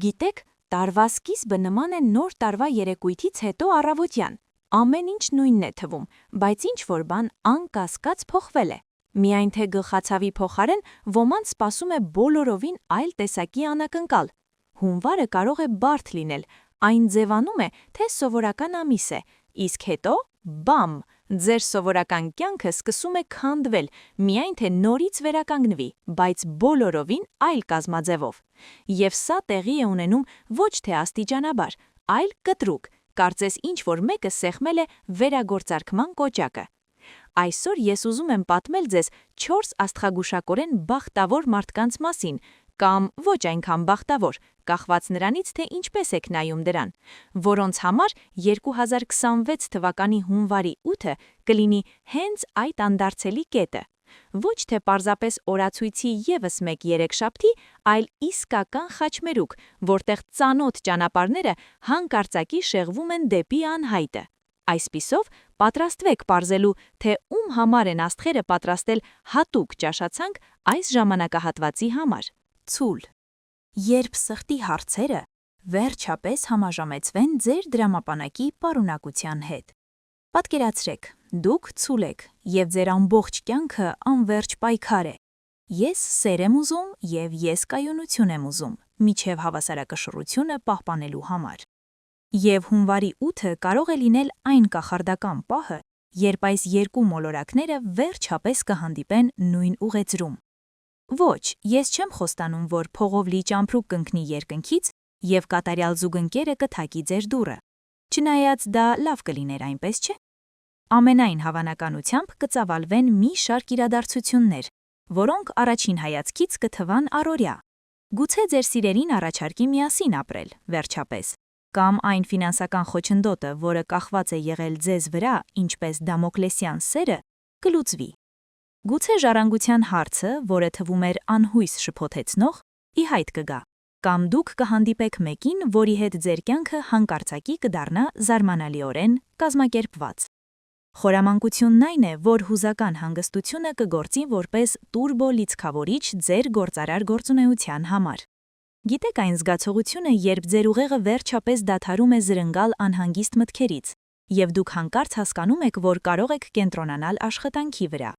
Գիտեք, տարվա սկիզբը նման է նոր տարվա երեկույթից հետո առավոտյան։ Ամեն ինչ նույնն է թվում, բայց ինչ-որ բան անկասկած փոխվել է։ Միայն թե գլխացավի փոխարեն ոմանց սպասում է բոլորովին այլ տեսակի անակնկալ։ Հունվարը կարող է բարդ լինել, այն ձևանում է, թե սովորական ամիս է, իսկ հետո բամ, ձեր սովորական կյանքը սկսում է քանդվել, միայն թե նորից վերականգնվի, բայց բոլորովին այլ կազմաձևով։ Եվ սա տեղի է ունենում ոչ թե աստիճանաբար, այլ կտրուկ, կարծես ինչ-որ մեկը սեղմել է վերագործարկման կոճակը։ Այսօր ես ուզում եմ պատմել ձեզ 4 աստղագուշակորեն բախտավոր մարդկանց մասին, կամ ոչ այնքան բախտավոր, կախված նրանից, թե ինչպես եք նայում դրան, որոնց համար 2026 թվականի հունվարի 8-ը կլինի հենց այդ անդարձելի կետը։ Ոչ թե պարզապես օրացույցի ևս մեկ երեքշաբթի, այլ իսկական խաչմերուկ, որտեղ ծանոթ ճանապարհները հանկարծակի շեղվում են դեպի անհայտը։ Այսպիսով, պատրաստվեք պարզելու, թե ում համար են աստղերը պատրաստել հատուկ ճաշացանկ այս ժամանակահատվածի համար։ Ցուլ։ Երբ սխտի հարցերը վերջապես համաժամեցվեն ձեր դրամապանակի պարունակության հետ։ Պատկերացրեք, դուք ցուլ եք, եւ ձեր ամբողջ կյանքը անverջ պայքար է։ Ես սեր եմ ուզում եւ ես կայունություն եմ ուզում, միջև հավասարակշռությունը պահպանելու համար։ Եվ հունվարի 8-ը կարող է լինել այն կախարդական պահը, երբ այս երկու մոլորակները վերջապես կհանդիպեն նույն ուղեծրում։ Ոչ, ես չեմ խոստանում, որ փողով լի ճամփրուկ կընկնի երկնքից եւ կատարյալ զուգընկերը կթակի ձեր դուռը։ Չնայած դա լավ կլիներ, այնպես չէ։ Ամենայն հավանականությամբ կծավալվեն մի շարք իրադարձություններ, որոնք առաջին հայացքից կթվան առօրյա։ Գուցե ձեր սիրելին առաջարկի միասին ապրել, վերջապես, կամ այն ֆինանսական խոչընդոտը, որը կախված է եղել ձեզ վրա, ինչպես Դամոկլեսյան սերը, կլուծվի։ Գուցե ժառանգության հարցը, որը թվում էր անհույս շփոթեցնող, ի հայտ կգա, կամ դուք կհանդիպեք մեկին, որի հետ ձեր կյանքը հանկարծակի կդառնա զարմանալիորեն կազմակերպված։ Խորամանկությունն այն է, որ հուզական հանգստությունը կգործի որպես տուրբո լիցքավորիչ ձեր գործարար գործունեության համար։ Գիտեք այն զգացողությունը, երբ ձեր ուղեղը վերջապես դադարում է զրնգալ անհանգիստ մտքերից, եւ դուք հանկարծ հասկանում եք, որ կարող եք կենտրոնանալ աշխատանքի վրա։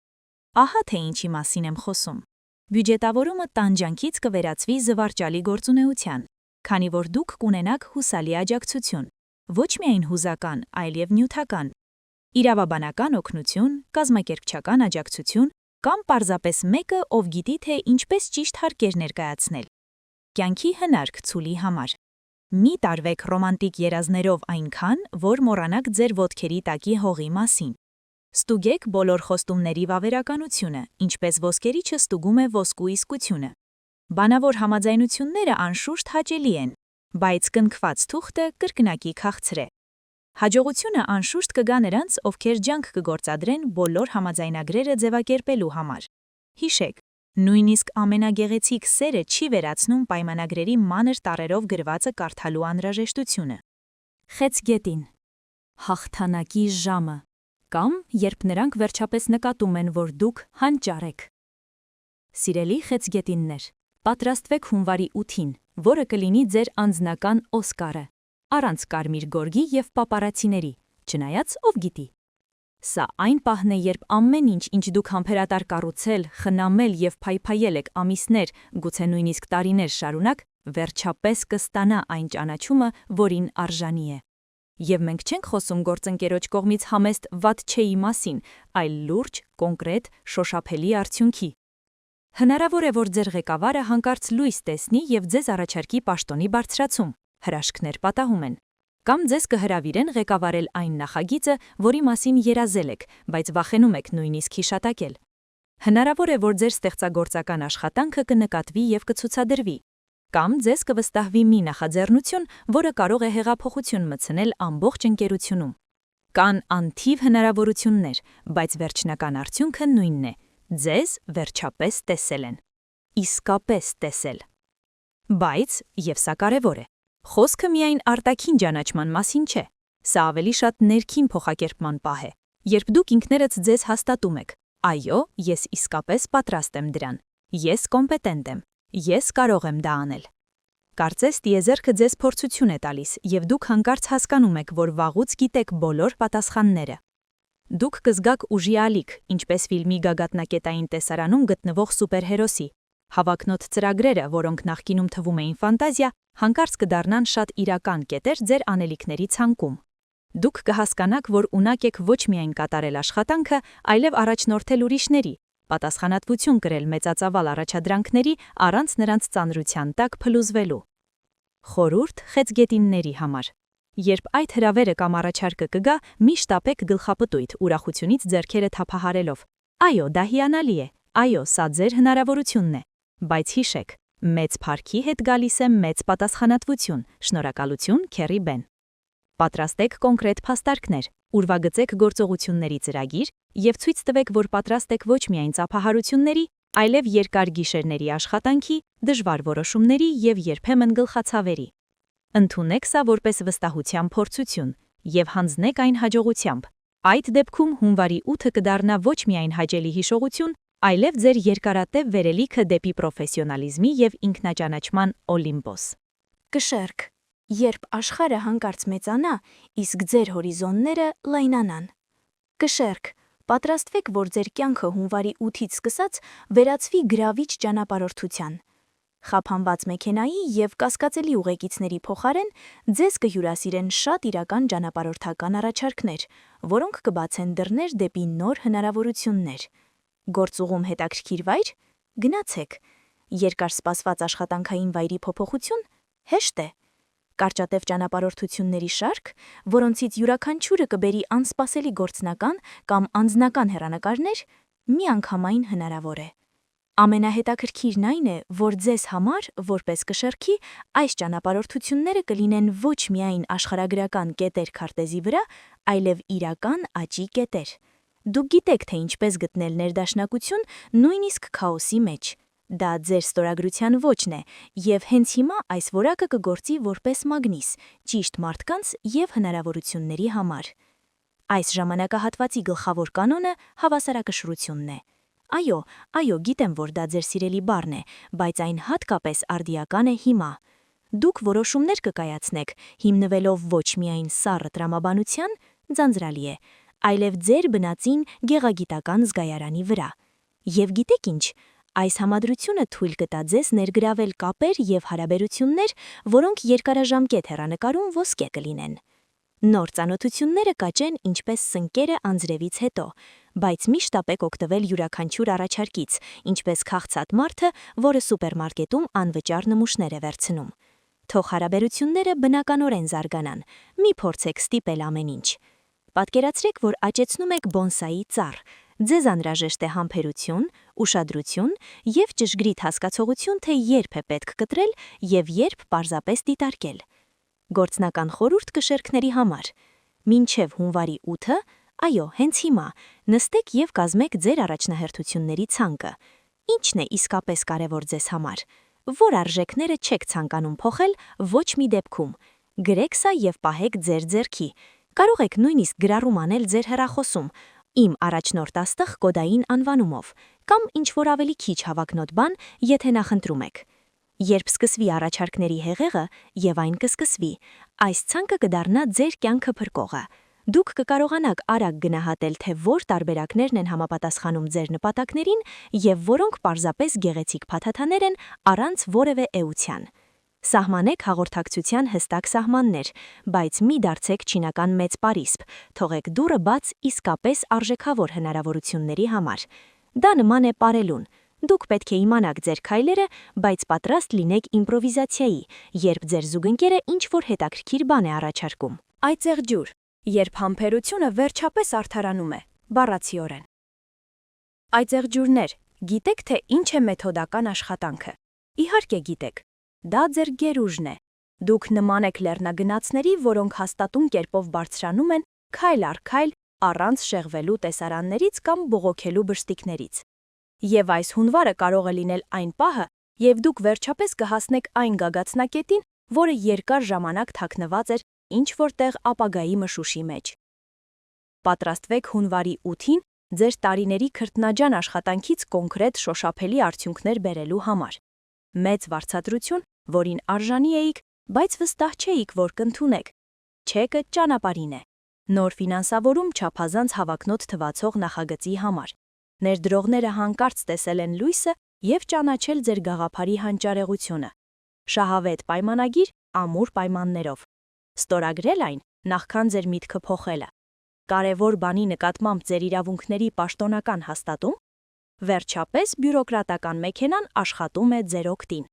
Ահա թե ինչի մասին եմ խոսում։ Բյուջետավորումը տանջանքից կվերածվի զվարճալի գործունեության, քանի որ դուք կունենաք հուսալի աջակցություն, ոչ միայն հուզական, այլև նյութական, իրավաբանական օգնություն, կազմակերպչական աջակցություն կամ պարզապես մեկը, ով գիտի, թե ինչպես ճիշտ հարկեր ներկայացնել։ Կյանքի հնարք ցուլի համար։ Մի տարվեք ռոմանտիկ երազներով այնքան, որ մոռանաք ձեր ոտքերի տակի հողի մասին։ Ստուգեք բոլոր խոստումների վավերականությունը, ինչպես ոսկերիչը ստուգում է ոսկու իսկությունը։ Բանավոր համաձայնությունները անշուշտ հաճելի են, բայց կնքված թուղթը կրկնակի քաղցր է։ Հաջողությունը անշուշտ կգա նրանց, ովքեր ջանք կգործադրեն բոլոր համաձայնագրերը ձևակերպելու համար։ Հիշեք, նույնիսկ ամենագեղեցիկ սերը չի վերացնում պայմանագրերի մանր տառերով գրվածը կարդալու անհրաժեշտությունը։ Խեցգետին։ Հաղթանակի ժամը, կամ երբ նրանք վերջապես նկատում են, որ դուք հանճար եք։ Սիրելի խեցգետիններ, պատրաստվեք հունվարի 8-ին, որը կլինի ձեր անձնական Օսկարը, առանց կարմիր գորգի եւ պապարացիների, չնայած ով գիտի։ Սա այն պահն է, երբ ամեն ինչ, ինչ դուք համբերատար կառուցել, խնամել եւ փայփայել եք ամիսներ, գուցե նույնիսկ տարիներ շարունակ, վերջապես կստանա այն ճանաչումը, որին արժանի է։ Եվ մենք չենք խոսում գործընկերոջ կողմից համեստ վատ չէի մասին, այլ լուրջ, կոնկրետ, շոշափելի արդյունքի։ Հնարավոր է, որ ձեր ղեկավարը հանկարծ լույս տեսնի եւ ձեզ առաջարկի պաշտոնի բարձրացում, հրաշքներ պատահում են։ Կամ ձեզ կհրավիրեն ղեկավարել այն նախագիծը, որի մասին երազել եք, բայց վախենում եք նույնիսկ հիշատակել։ Հնարավոր է, որ ձեր ստեղծագործական աշխատանքը կնկատվի եւ կցուցադրվի։ Կամ ձեզ կվստահվի մի նախաձեռնություն, որը կարող է հեղափոխություն մտցնել ամբողջ ընկերությունում։ Կան անթիվ հնարավորություններ, բայց վերջնական արդյունքը նույնն է։ Ձեզ վերջապես տեսել են։ Իսկապես տեսել։ Բայց, եւ սա կարևոր է, խոսքը միայն արտաքին ճանաչման մասին չէ, սա ավելի շատ ներքին փոխակերպման պահ է, երբ դուք ինքներդ ձեզ հաստատում եք, այո, ես իսկապես պատրաստ եմ դրան, ես կոմպետենտ եմ, ես կարող եմ դա անել։ Կարծես տիեզերքը ձեզ փորձություն է տալիս, եւ դուք հանկարծ հասկանում եք, որ վաղուց գիտեք բոլոր պատասխանները։ Դուք կզգաք ուժի ալիք, ինչպես ֆիլմի գագաթնակետային տեսարանում գտնվող սուպերհերոսի։ Հավակնոտ ծրագրերը, որոնք նախկինում թվում էին ֆանտազիա, հանկարծ կդառնան շատ իրական կետեր ձեր անելիքների ցանկում։ Դուք կհասկանաք, որ ունակ եք ոչ միայն կատարել աշխատանքը, այլև առաջնորդել ուրիշների, պատասխանատվություն կրել մեծածավալ առաջադրանքների առանց նրանց ծանրության տակ փլուզվելու։ Խորհուրդ խեցգետինների համար։ Երբ այդ հրավերը կամ առաջարկը կգա, մի շտապեք գլխապտույտ ուրախությունից ձեռքերը թափահարելով։ Այո, դա հիանալի է։ Այո, սա ձեր հնարավորությունն է։ Բայց հիշեք, մեծ փառքի հետ գալիս է մեծ պատասխանատվություն։ Շնորհակալություն, Քերի Բեն։ Պատրաստեք կոնկրետ փաստարկներ, ուրվագծեք գործողությունների ծրագիր եւ ցույց տվեք, որ պատրաստ եք ոչ միայն ծափահարությունների, այլև երկար գիշերների աշխատանքի, դժվար որոշումների եւ երբեմն գլխացավերի։ Ընդունեք սա որպես վստահության փորձություն եւ հանձնեք այն հաջողությամբ։ Այդ դեպքում հունվարի 8-ը կդառնա ոչ միայն հաճելի հիշողություն, այլև ձեր երկարատև վերելիքը դեպի պրոֆեսիոնալիզմի եւ ինքնաճանաչման Օլիմպոս։ Կշեռք. Երբ աշխարհը հանկարծ մեծանա, իսկ ձեր հորիզոնները լայնանան։ Կշեռք. պատրաստվեք, որ ձեր կյանքը հունվարի 8-ից սկսած վերածվի գրավիչ ճանապարհորդության։ Խափանված մեքենայի եւ կասկածելի ուղեկիցների փոխարեն ձեզ կհյուրասիրեն շատ իրական ճանապարհորդական առաջարկներ, որոնք կբացեն դռներ դեպի նոր հնարավորություններ։ Գործուղում հետաքրքիր վայր։ Գնացեք։ Երկար սպասված աշխատանքային վայրի փոփոխություն հեշտ է։ Կարճատև ճանապարհորդությունների շարք, որոնցից յուրաքանչյուրը կբերի անսպասելի գործնական կամ անձնական հեռանկարներ, միանգամայն հնարավոր է։ Ամենահետաքրքիրն այն է, որ ձեզ համար, որպես կշեռքի, այս ճանապարհորդությունները կլինեն ոչ միայն աշխարհագրական կետեր քարտեզի վրա, այլև իրական աճի կետեր։ Դուք գիտեք, թե ինչպես գտնել ներդաշնակություն նույնիսկ քաոսի մեջ։ Դա ձեր ստորագրության ոճն է, եւ հենց հիմա այս որակը կգործի որպես մագնիս, ճիշտ մարդկանց եւ հնարավորությունների համար։ Այս ժամանակահատվածի գլխավոր կանոնը հավասարակշռությունն է։ Այո, գիտեմ, որ դա ձեր սիրելի բառն է, բայց այն հատկապես արդիական է հիմա։ Դուք որոշումներ կկայացնեք, հիմնվելով ոչ միայն սառը տրամաբանության, ձանձրալի է, այլև ձեր բնածին գեղագիտական զգայարանի վրա։ Եվ գիտեք ինչ, այս համադրությունը թույլ կտա ձեզ ներգրավել կապեր եւ հարաբերություններ, որոնք երկարաժամկետ հեռանկարում ոսկե կլինեն։ Նոր ծանոթությունները կաճեն ինչպես սնկերը անձրևից հետո, բայց մի շտապեք օգտվել յուրաքանչյուր առաջարկից, ինչպես քաղցած մարդը, որը սուպերմարկետում անվճար նմուշներ է վերցնում։ Թող հարաբերությունները բնականորեն զարգանան, մի փորձեք ստիպել ամեն ինչ։ Պատկերացրեք, որ աճեցնում եք բոնսայի ծառ։ Ձեզ անհրաժեշտ է համբերություն, ուշադրություն եւ ճշգրիտ հասկացողություն, թե երբ է պետք կտրել եւ երբ պարզապես դիտարկել։ Գործնական խորհուրդ կշեռքների համար։ Մինչև հունվարի 8-ը, այո, հենց հիմա, նստեք եւ կազմեք ձեր առաջնահերթությունների ցանկը։ Ինչն է իսկապես կարևոր ձեզ համար։ Որ արժեքները չեք ցանկանում փոխել ոչ մի դեպքում։ Գրեք սա եւ պահեք ձեր ձեռքի։ Կարող եք նույնիսկ գրառում անել ձեր հեռախոսում, իմ առաջնորդ աստղ կոդային անվանումով, կամ ինչ-որ ավելի քիչ հավակնոտ բան, եթե նախընտրում եք։ Երբ սկսվի առաջարկների հեղեղը, եւ այն կսկսվի, այս ցանկը կդառնա ձեր կյանքը փրկողը։ Դուք կկարողանաք արագ գնահատել, թե որ տարբերակներն են համապատասխանում ձեր նպատակներին եւ որոնք պարզապես գեղեցիկ փաթաթաներ են առանց որևէ էության։ Սահմանեք հաղորդակցության հստակ սահմաններ, բայց մի դարձեք չինական մեծ պարիսպ, թողեք դուռը բաց իսկապես արժեքավոր հնարավորությունների համար։ Դա նման է պարելուն։ Դուք պետք է իմանաք ձեր քայլերը, բայց պատրաստ լինեք իմպրովիզացիայի, երբ ձեր զուգընկերը ինչ-որ հետաքրքիր բան է առաջարկում։ Այծեղ ջուր, երբ համբերությունը վերջապես արդարանում է, բառացիորեն։ Այծեղ ջուրներ, գիտեք, թե ինչ է մեթոդական աշխատանքը։ Իհարկե գիտեք։ Դա ձեր գերուժն է։ Դուք նման եք լեռնագնացների, որոնք հաստատուն կերպով բարձրանում են քայլ առ քայլ առանց շեղվելու տեսարաններից կամ բողոքելու բշտիկներից։ Եվ այս հունվարը կարող է լինել այն պահը, եւ դուք վերջապես կհասնեք այն գագաթնակետին, որը երկար ժամանակ թաքնված էր ինչ-որտեղ ապագայի մշուշի մեջ։ Պատրաստվեք հունվարի 8-ին ձեր տարիների քրտնաջան աշխատանքից կոնկրետ շոշափելի արդյունքներ բերելու համար։ Մեծ վարձատրություն, որին արժանի էիք, բայց վստահ չէիք, որ կընդունեք։ Չեկը ճանապարհին է։ Նոր ֆինանսավորում չափազանց հավակնոտ թվացող նախագծի համար։ Ներդրողները հանկարծ տեսել են լույսը և ճանաչել ձեր գաղափարի հանճարեղությունը։ Շահավետ պայմանագիր ամուր պայմաններով։ Ստորագրել այն նախքան ձեր միտքը փոխելը։ Կարևոր բանի նկատմամբ ձեր իրավունքների պաշտոնական հաստատում։ Վերջապես բյուրոկրատական մեքենան աշխատում է ձեր օգտին։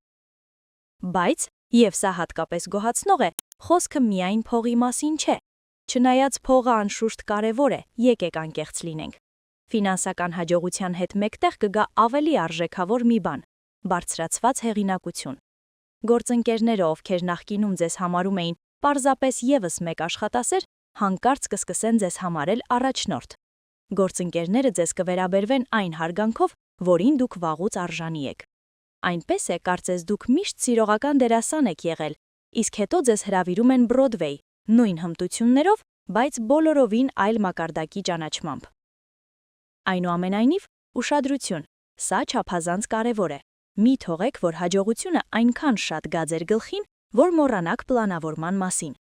Բայց, և սա հատկապես գոհացնող է, խոսքը միայն փողի մասին չէ։ Չնայած փողը անշուշտ կարևոր է, եկեք անկեղծ լինենք։ Ֆինանսական հաջողության հետ մեկտեղ կգա ավելի արժեքավոր մի բան՝ բարձրացված հեղինակություն։ Գործընկերները, ովքեր նախկինում ձեզ համարում էին պարզապես ևս մեկ աշխատասեր, հանկարծ կսկսեն ձեզ համարել առաջնորդ։ Գործընկերները ձեզ կվերաբերվեն այն հարգանքով, որին դուք վաղուց արժանի եք։ Այնպես է, կարծես դուք միշտ սիրողական դերասան եք եղել, իսկ հետո ձեզ հրավիրում են Բրոդվեյ, նույն հմտություններով, բայց բոլորովին այլ մակարդակի ճանաչմամբ։ Այնուամենայնիվ, ուշադրություն, սա չափազանց կարևոր է։ Մի թողեք, որ հաջողությունը այնքան շատ գա ձեր գլխին, որ մոռանաք պլանավորման մասին։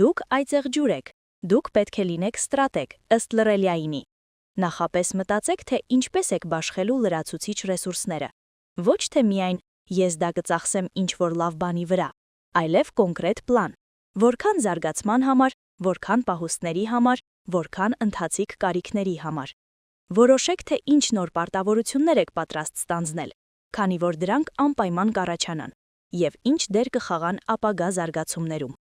Դուք այծեղ ջուր եք, դուք պետք է լինեք ստրատեգ, ըստ Լռելյայինի։ Նախապես մտածեք, թե ինչպես եք բաշխելու լրացուցիչ ռեսուրսները։ Ոչ թե միայն ես դա կծախսեմ ինչ-որ լավ բանի վրա, այլև կոնկրետ պլան։ Որքան զարգացման համար, որքան պահուստների համար, որքան ընթացիկ կարիքների համար։ Որոշեք, թե ինչ նոր պարտավորություններ եք պատրաստ ստանձնել, քանի որ դրանք անպայման կառաջանան, և ինչ դեր կխաղան ապագա զարգացումներում։